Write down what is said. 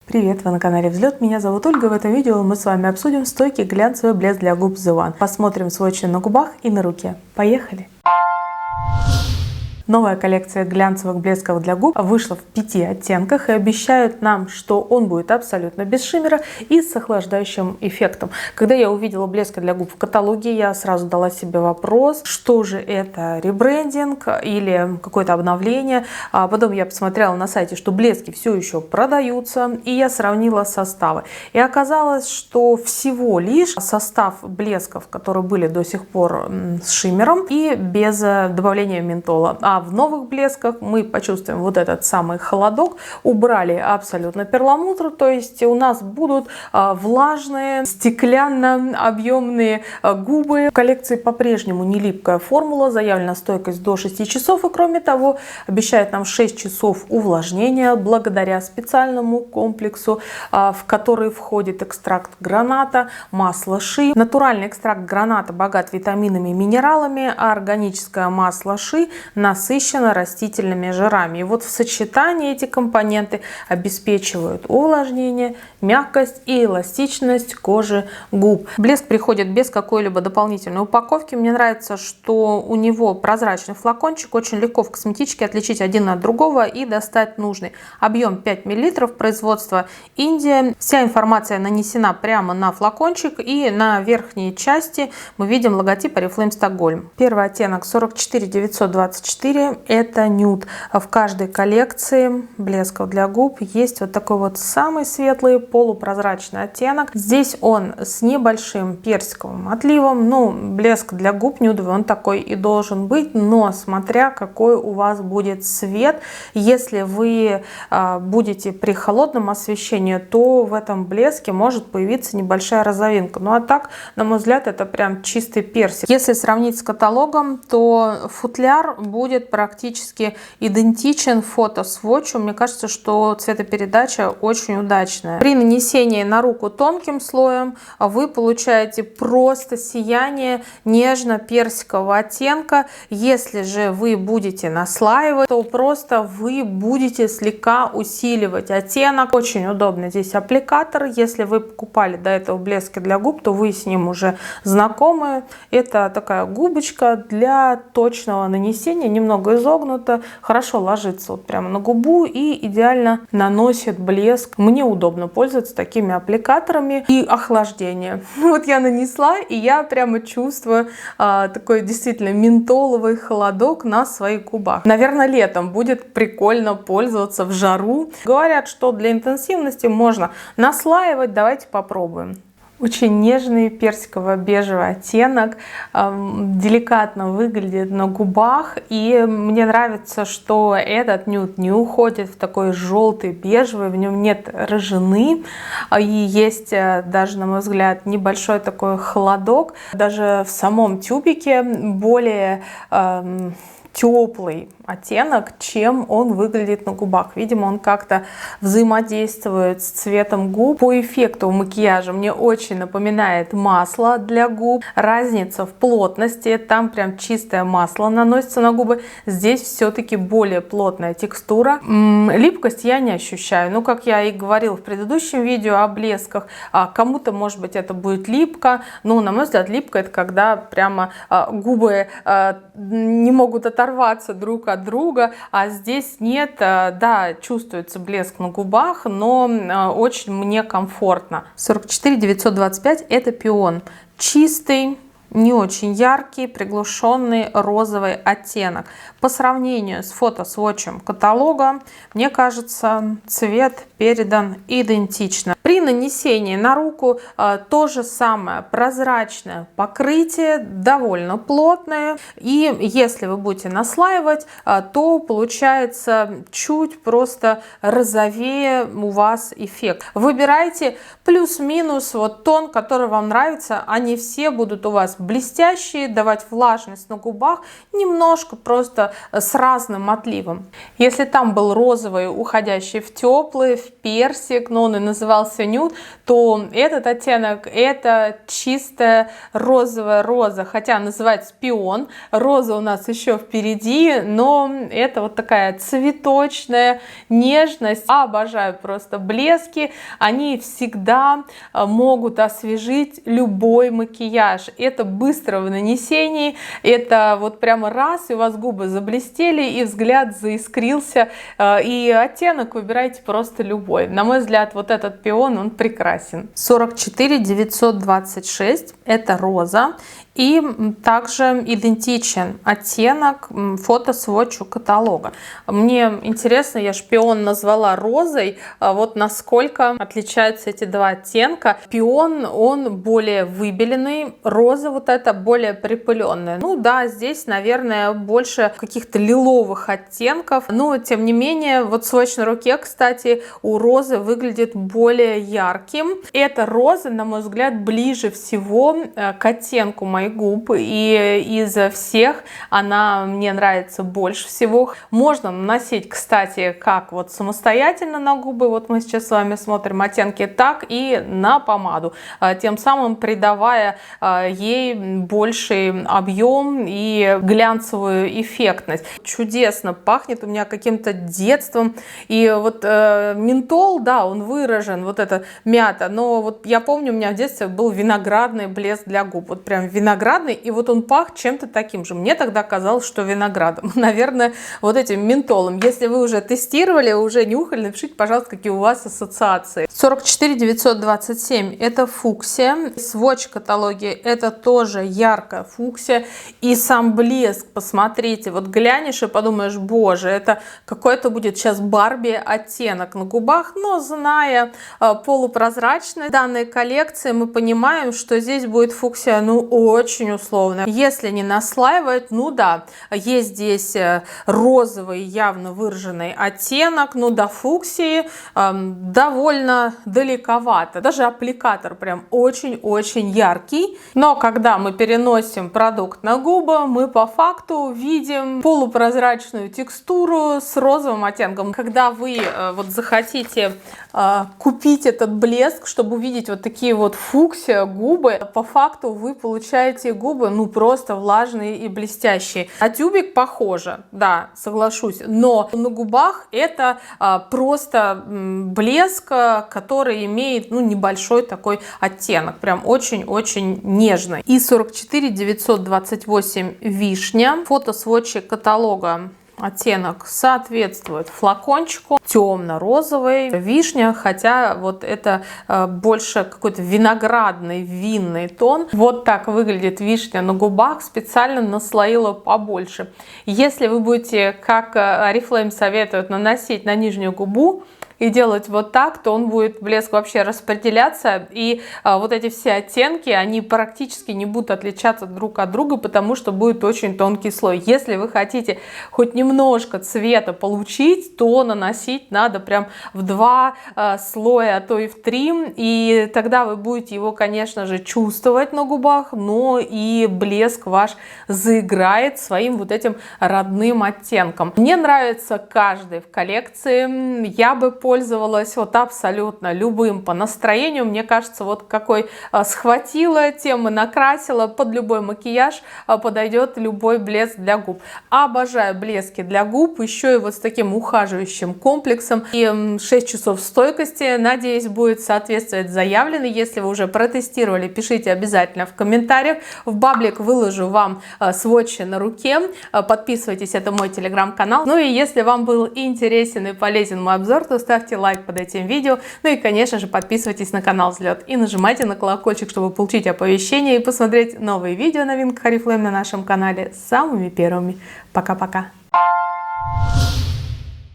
Привет, вы на канале Взлет, меня зовут Ольга. В этом видео мы с вами обсудим стойкий глянцевый блеск для губ The One. Посмотрим сводчи на губах и на руке. Поехали! Новая коллекция глянцевых блесков для губ вышла в 5 оттенках и обещают нам, что он будет абсолютно без шиммера и с охлаждающим эффектом. Когда я увидела блеска для губ в каталоге, я сразу дала себе вопрос, что же это, ребрендинг или какое-то обновление. А потом я посмотрела на сайте, что блески все еще продаются, и я сравнила составы. И оказалось, что всего лишь состав блесков, которые были до сих пор с шиммером и без добавления ментола. А в новых блесках мы почувствуем вот этот самый холодок, убрали абсолютно перламутр, то есть у нас будут влажные, стеклянно-объемные губы. В коллекции по-прежнему не липкая формула, заявлена стойкость до 6 часов, и кроме того обещает нам 6 часов увлажнения благодаря специальному комплексу, в который входит экстракт граната, масло ши. Натуральный экстракт граната богат витаминами и минералами, а органическое масло ши насыщено растительными жирами. И вот в сочетании эти компоненты обеспечивают увлажнение, мягкость и эластичность кожи губ. Блеск приходит без какой-либо дополнительной упаковки. Мне нравится, что у него прозрачный флакончик, очень легко в косметичке отличить один от другого и достать нужный. Объем 5 мл, производство Индия. Вся информация нанесена прямо на флакончик, и на верхней части мы видим логотип Oriflame Stockholm. Первый оттенок 44924. Это нюд. В каждой коллекции блесков для губ есть вот такой вот самый светлый полупрозрачный оттенок. Здесь он с небольшим персиковым отливом. Ну, блеск для губ нюдовый, он такой и должен быть, но смотря какой у вас будет цвет. Если вы будете при холодном освещении, то в этом блеске может появиться небольшая розовинка. Ну а так, на мой взгляд, это прям чистый персик. Если сравнить с каталогом, то футляр будет практически идентичен фото-сводчу. Мне кажется, что цветопередача очень удачная. При нанесении на руку тонким слоем вы получаете просто сияние нежно-персикового оттенка. Если же вы будете наслаивать, то просто вы будете слегка усиливать оттенок. Очень удобно здесь аппликатор. Если вы покупали до этого блески для губ, то вы с ним уже знакомы. Это такая губочка для точного нанесения, немного изогнута, хорошо ложится вот прямо на губу и идеально наносит блеск. Мне удобно пользоваться такими аппликаторами. И охлаждение. Вот я нанесла, и я прямо чувствую такой действительно ментоловый холодок на своих губах. Наверное, летом будет прикольно пользоваться в жару. Говорят, что для интенсивности можно наслаивать. Давайте попробуем. Очень нежный персиково-бежевый оттенок, деликатно выглядит на губах, и мне нравится, что этот нюд не уходит в такой желтый бежевый, в нем нет рыжины, и есть даже, на мой взгляд, небольшой такой холодок. Даже в самом тюбике более теплый оттенок, чем он выглядит на губах. Видимо, он как-то взаимодействует с цветом губ. По эффекту макияжа мне очень напоминает масло для губ. Разница в плотности. Там прям чистое масло наносится на губы. Здесь все-таки более плотная текстура. Липкость я не ощущаю. Ну, как я и говорила в предыдущем видео о блесках, кому-то, может быть, это будет липко. Но, на мой взгляд, липко — это когда прямо губы не могут оторваться друг от друга, а здесь нет. Да, чувствуется блеск на губах, но очень мне комфортно. 44925 это пион. Чистый, не очень яркий, приглушенный розовый оттенок. По сравнению с фото-сводчем каталога, мне кажется, цвет передан идентично. При нанесении на руку то же самое прозрачное покрытие, довольно плотное. И если вы будете наслаивать, то получается чуть просто розовее у вас эффект. Выбирайте плюс-минус вот тон, который вам нравится. Они все будут у вас блестящие, давать влажность на губах, немножко просто с разным отливом. Если там был розовый, уходящий в теплый, в персик, но он и назывался назывался нюд, то этот оттенок это чистая розовая роза, хотя называется пион. Роза у нас еще впереди, но это вот такая цветочная нежность. Обожаю просто блески, они всегда могут освежить любой макияж. Это быстро в нанесении, это вот прямо раз, и у вас губы заблестели, и взгляд заискрился, и оттенок выбирайте просто любой. На мой взгляд, вот этот пион, он прекрасен. 44 926 это роза, и также идентичен оттенок фотосводчу каталога. Мне интересно, я шпион назвала розой, вот насколько отличаются эти два оттенка. Пион, он более выбеленный, роза вот эта более припыленная. Ну да, здесь, наверное, больше каких-то лиловых оттенков, но тем не менее, вот сводч на руке, кстати, у розы выглядит более ярким. Эта роза, на мой взгляд, ближе всего к оттенку моих губ, и из всех она мне нравится больше всего. Можно наносить, кстати, как вот самостоятельно на губы, вот мы сейчас с вами смотрим оттенки, так и на помаду, тем самым придавая ей больший объем и глянцевую эффектность. Чудесно пахнет у меня каким-то детством, и вот ментол, да, он выражен, вот эта мята, но вот я помню, у меня в детстве был виноградный блеск для губ, вот прям виноградный, и вот он пах чем-то таким же. Мне тогда казалось, что виноградом. Наверное, вот этим ментолом. Если вы уже тестировали, уже нюхали, напишите, пожалуйста, какие у вас ассоциации. 44 927 это фуксия. Сводч каталоги это тоже яркая фуксия. И сам блеск, посмотрите, вот глянешь и подумаешь, боже, это какой-то будет сейчас Барби оттенок на губах, но зная полупрозрачность данной коллекции, мы понимаем, что здесь будет фуксия, ну, очень условно. Если не наслаивать, ну да, есть здесь розовый явно выраженный оттенок, но до фуксии довольно далековато. Даже аппликатор прям очень-очень яркий. Но когда мы переносим продукт на губы, мы по факту видим полупрозрачную текстуру с розовым оттенком. Когда вы вот захотите купить этот блеск, чтобы увидеть вот такие вот фуксия губы, по факту вы получаете губы, ну, просто влажные и блестящие. А тюбик похоже, да, соглашусь, но на губах это просто блеск, который имеет, ну, небольшой такой оттенок, прям очень-очень нежный. И 44 928 вишня. Фотосводчик каталога. Оттенок соответствует флакончику, темно-розовый, вишня, хотя вот это больше какой-то виноградный, винный тон. Вот так выглядит вишня на губах, специально наслоила побольше. Если вы будете, как Oriflame советует, наносить на нижнюю губу и делать вот так, то он будет блеск вообще распределяться, и вот эти все оттенки, они практически не будут отличаться друг от друга, потому что будет очень тонкий слой. Если вы хотите хоть немножко цвета получить, то наносить надо прям в 2 слоя, а то и в 3, и тогда вы будете его, конечно же, чувствовать на губах, но и блеск ваш заиграет своим вот этим родным оттенком. Мне нравится каждый в коллекции, я бы пользовалась вот абсолютно любым по настроению. Мне кажется, вот какой схватила, тем и накрасила, под любой макияж подойдет любой блеск для губ. Обожаю блески для губ, еще и вот с таким ухаживающим комплексом. И 6 часов стойкости, надеюсь, будет соответствовать заявленной. Если вы уже протестировали, пишите обязательно в комментариях. В баблик выложу вам сводчи на руке. Подписывайтесь, это мой телеграм-канал. Ну и если вам был интересен и полезен мой обзор, то ставьте лайк под этим видео, ну и, конечно же, подписывайтесь на канал Взлет и нажимайте на колокольчик, чтобы получить оповещения и посмотреть новые видео новинок Oriflame на нашем канале самыми первыми. Пока-пока!